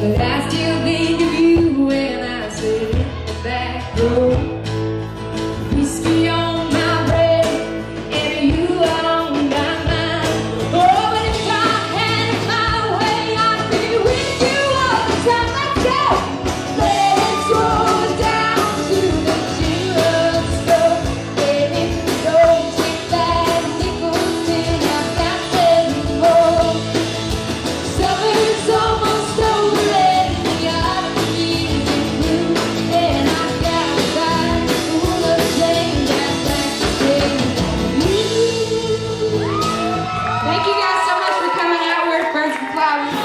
But I still think of you when I sit back row. Whiskey on my breath and you out on my mind. Oh, but if I had it my way, I'd be with you all the time. Let's go! Let's go down to the jewelry store. Baby, don't take that nickels in. I've got 7 more. Summer's almost over and the autumn leaves are blue. And I've got a bag full of change I'd like to take you. Thank you guys so much for coming out. We're at Birds and Flowers.